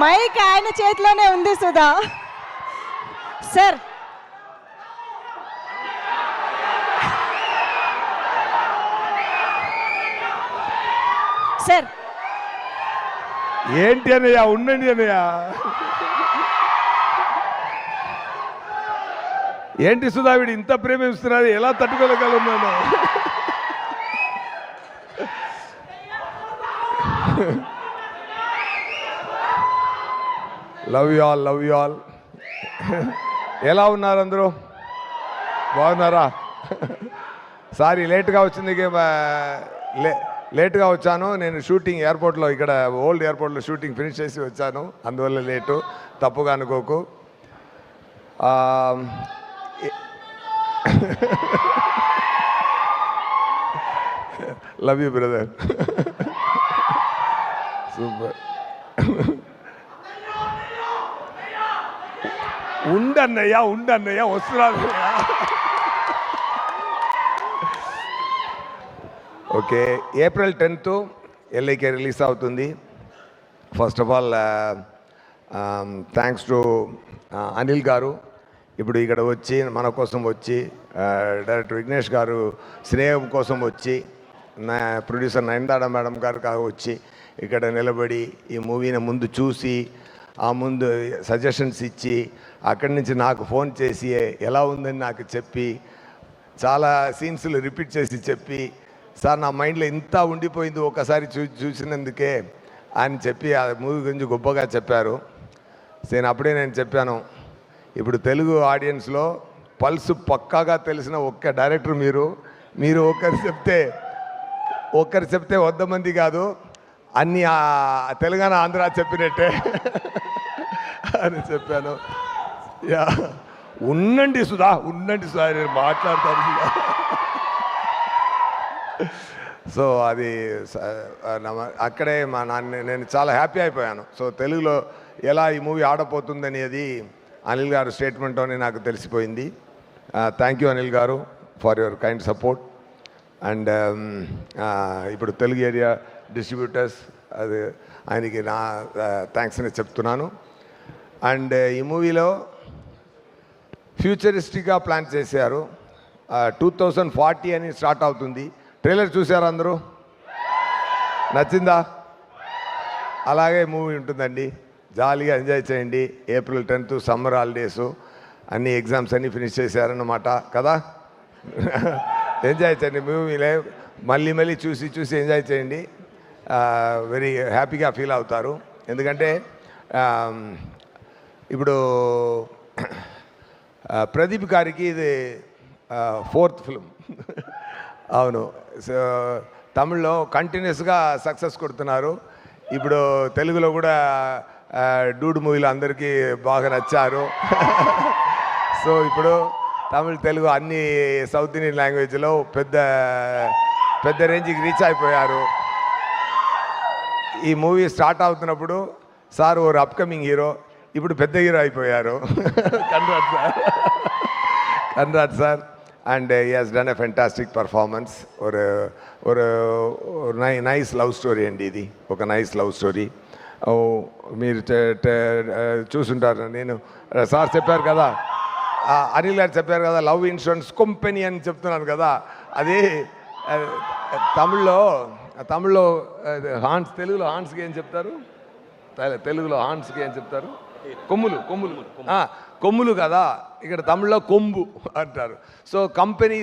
Mic ఆయన చేతిలోనే ఉంది సుధా సార్. సార్ ఏంటి అన్నయ్య, ఉండండి అన్నయ్య. ఏంటి సుధా వీడు ఇంత ప్రేమిస్తున్నారు, ఎలా తట్టుకోగలుగుతున్నాను? Love you all, love you all. ఎలా ఉన్నారు అందరూ? బాగున్నారా? సారీ లేట్గా వచ్చింది, లేట్గా వచ్చాను. నేను షూటింగ్ ఎయిర్పోర్ట్లో, ఇక్కడ ఓల్డ్ ఎయిర్పోర్ట్లో షూటింగ్ ఫినిష్ చేసి వచ్చాను, అందువల్ల లేటు, తప్పుగా అనుకోకు. Love you brother. సూపర్. ఉండన్నయ్య వస్తున్నాను. Okay, April 10th LIK release అవుతుంది. First of all thanks to Anil garu, ఇప్పుడు ఇక్కడ వచ్చి మన కోసం వచ్చి, డైరెక్టర్ విఘ్నేష్ గారు స్నేహం కోసం వచ్చి, ప్రొడ్యూసర్ నయనతార మేడం గారు వచ్చి ఇక్కడ నిలబడి ఈ మూవీని ముందు చూసి, ఆ ముందు సజెషన్స్ ఇచ్చి, అక్కడి నుంచి నాకు ఫోన్ చేసి ఎలా ఉందని నాకు చెప్పి, చాలా సీన్స్లు రిపీట్ చేసి చెప్పి, సార్ నా మైండ్లో ఇంత ఉండిపోయింది ఒకసారి చూసినందుకే అని చెప్పి ఆ మూవీ గురించి గొప్పగా చెప్పారు. నేను చెప్పాను, ఇప్పుడు తెలుగు ఆడియన్స్లో పల్స్ పక్కాగా తెలిసిన ఒక్క డైరెక్టర్ మీరు ఒక్కరు చెప్తే 100 మంది కాదు, అన్ని తెలంగాణ ఆంధ్ర చెప్పినట్టే అని చెప్పాను. ఉండండి సుధా నేను మాట్లాడతాను సుధా. సో అది అక్కడే నేను చాలా హ్యాపీ అయిపోయాను. సో తెలుగులో ఎలా ఈ మూవీ ఆడపోతుందనేది అనిల్ గారు స్టేట్మెంట్తోనే నాకు తెలిసిపోయింది. థ్యాంక్ యూ అనిల్ గారు for your kind support. And ఇప్పుడు తెలుగు ఏరియా డిస్ట్రిబ్యూటర్స్, అది ఆయనకి నా థ్యాంక్స్ అని చెప్తున్నాను. అండ్ ఈ మూవీలో ఫ్యూచరిస్టిక్గా ప్లాన్ చేశారు. 2040 అని స్టార్ట్ అవుతుంది. ట్రైలర్ చూసారా అందరూ? నచ్చిందా? అలాగే మూవీ ఉంటుందండి, జాలీగా ఎంజాయ్ చేయండి. ఏప్రిల్ 10th సమ్మర్ హాలిడేసు, అన్ని ఎగ్జామ్స్ అన్నీ ఫినిష్ చేశారన్నమాట కదా. ఎంజాయ్ చేయండి మూవీలే, మళ్ళీ చూసి ఎంజాయ్ చేయండి. వెరీ హ్యాపీగా ఫీల్ అవుతారు. ఎందుకంటే ఇప్పుడు ప్రదీప్ గారికి ఇది 4th ఫిల్మ్. అవును, సో తమిళ్లో కంటిన్యూస్గా సక్సెస్ కొడుతున్నారు. ఇప్పుడు తెలుగులో కూడా డూడ్ మూవీలో అందరికీ బాగా నచ్చారు. సో ఇప్పుడు తమిళ్ తెలుగు అన్ని సౌత్ ఇండియన్ లాంగ్వేజ్లో పెద్ద రేంజ్కి రీచ్ అయిపోయారు. ఈ మూవీ స్టార్ట్ అవుతున్నప్పుడు సార్ ఓరు అప్కమింగ్ హీరో, ఇప్పుడు పెద్ద హీరో అయిపోయారు. Congrats sir. And he has done a fantastic performance. ఒక నైస్ లవ్ స్టోరీ అండి ఇది, ఒక నైస్ లవ్ స్టోరీ. మీరు చూసుంటారు. నేను సార్ చెప్పారు కదా, అనిల్ గారు చెప్పారు కదా, లవ్ ఇన్సూరెన్స్ కంపెనీ అని చెప్తున్నాను కదా, అది తమిళ్లో హాన్స్, తెలుగులో హాన్స్కి ఏం చెప్తారు? తెలుగులో హాన్స్కి ఏం చెప్తారు? కొమ్ములు కదా, ఇక్కడ తమిళ్లో కొంబు అంటారు. సో కంపెనీ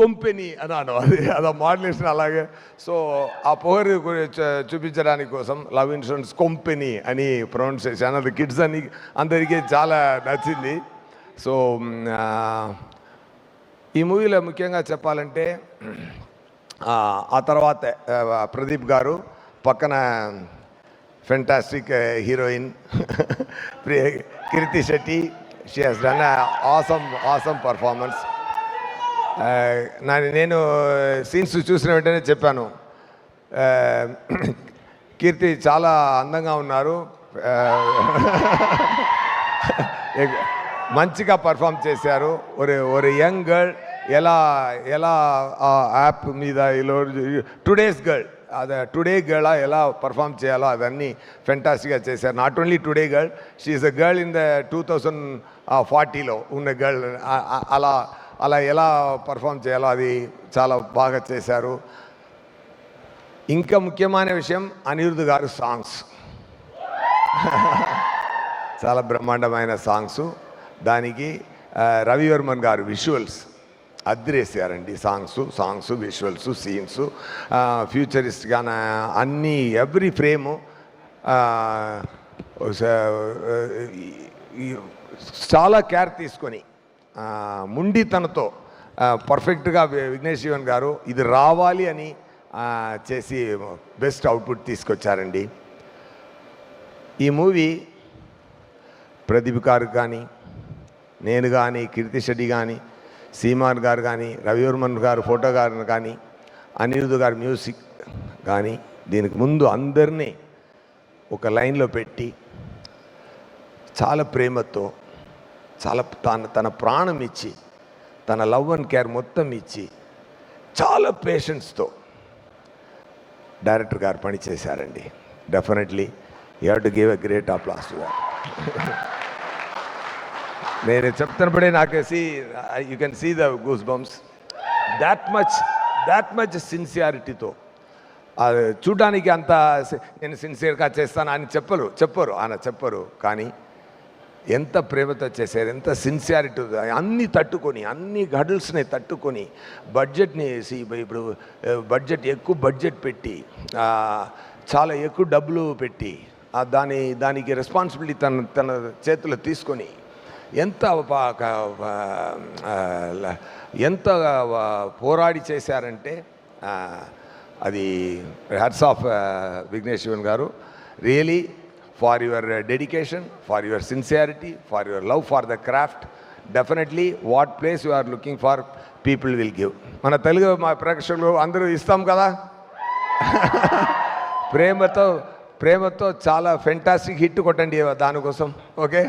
కొంపెనీ అన్నాను, అదో మాడ్యులేషన్ అలాగే. సో ఆ పొగరు చూపించడానికి కోసం లవ్ ఇన్సూరెన్స్ కంపెనీ అని ప్రొనౌన్స్ చేశాను. అది కిడ్స్ అని అందరికీ చాలా నచ్చింది. సో ఈ మూవీలో ముఖ్యంగా చెప్పాలంటే, ఆ తర్వాత ప్రదీప్ గారు పక్కన fantastic heroine Keerthi Shetty, she has done awesome performance. నేను సీన్స్ చూసిన వెంటనే చెప్పాను, కీర్తి చాలా అందంగా ఉన్నారు, మంచిగా పర్ఫామ్ చేశారు. ఒక యంగ్ గర్ల్ ఎలా ఆ యాప్ మీద టుడేస్ గర్ల్ అది టుడే గర్ల్ ఎలా పర్ఫామ్ చేయాలో అవన్నీ ఫెంటాస్టిక్గా చేశారు. Not only today girl, she is a girl in the 2040లో ఉన్న గర్ల్. అలా అలా ఎలా పర్ఫామ్ చేయాలో అది చాలా బాగా చేశారు. ఇంకా ముఖ్యమైన విషయం అనిరుద్ధ్ గారు సాంగ్స్ చాలా బ్రహ్మాండమైన సాంగ్స్. దానికి రవివర్మన్ గారు విజువల్స్ అద్రేసారండి. సాంగ్స్ విజువల్స్ సీన్స్ ఫ్యూచరిస్ట్గా అన్నీ ఎవ్రీ ఫ్రేము చాలా కేర్ తీసుకొని ముండితనతో పర్ఫెక్ట్గా విఘ్నేష్ శివన్ గారు ఇది రావాలి అని చేసి బెస్ట్ అవుట్పుట్ తీసుకొచ్చారండి. ఈ మూవీ ప్రదీప్ గారు కానీ, నేను కానీ, కీర్తి శెట్టి కానీ, సీమాన్ గారు కానీ, రవివర్మన్ గారు ఫోటో గారు కానీ, అనిరుద్ధ్ గారు మ్యూజిక్ కానీ, దీనికి ముందు అందరినీ ఒక లైన్లో పెట్టి చాలా ప్రేమతో చాలా తన ప్రాణం ఇచ్చి తన లవ్ అండ్ కేర్ మొత్తం ఇచ్చి చాలా పేషెన్స్తో డైరెక్టర్ గారు పనిచేశారండి. Definitely you have to give a great applause to that. నేను చెప్తున్నప్పుడే నాకు you can see the goosebumps. That much సిన్సియారిటీతో చూడడానికి అంత నేను సిన్సియర్గా చేస్తాను అని చెప్పరు ఆయన చెప్పరు. కానీ ఎంత ప్రేమతో చేశారు, ఎంత సిన్సియారిటీ, అన్నీ తట్టుకొని అన్ని హడల్స్ని తట్టుకొని బడ్జెట్ని ఇప్పుడు ఎక్కువ బడ్జెట్ పెట్టి చాలా ఎక్కువ డబ్బులు పెట్టి దానికి రెస్పాన్సిబిలిటీ తన చేతిలో తీసుకొని ఎంత పోరాడి చేశారంటే అది హ్యాట్స్ ఆఫ్ విఘ్నేష్ శివన్ గారు. Really for your dedication, for your sincerity, for your love for the craft. Definitely what place you are looking for people will give. మన తెలుగు మా ప్రేక్షకులు అందరూ ఇస్తాం కదా. ప్రేమతో చాలా ఫెంటాస్టిక్ హిట్ కొట్టండి దానికోసం. ఓకే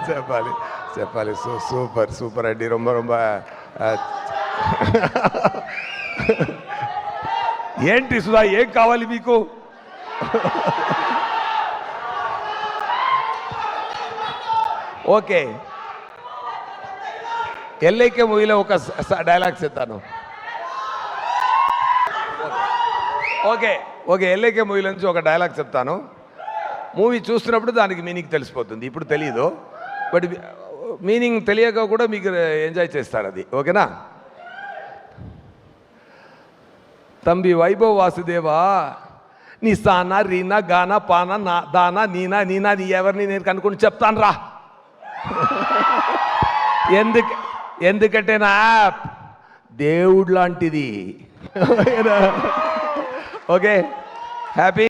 చెప్పాలి. సూపర్ అండి. రొంబ ఏంటి సుధా, ఏం కావాలి మీకు? ఓకే, ఎల్ఐకే మూవీలో ఒక డైలాగ్స్ చెప్తాను. ఓకే ఎల్ఐకే మూవీలో నుంచి ఒక డైలాగ్ చెప్తాను. మూవీ చూస్తున్నప్పుడు దానికి మీనింగ్ తెలిసిపోతుంది. ఇప్పుడు తెలియదు, బట్ మీనింగ్ తెలియక కూడా మీకు ఎంజాయ్ చేస్తారు అది. ఓకేనా? తంబి వైభవ్ వాసుదేవా, నీ సానా రీనా గానా పానా నా దానా నీనా నీ ఎవరిని నేను కనుక్కొని చెప్తాను రా. ఎందుకంటే నా యాప్ దేవుడు లాంటిది. Okay, happy.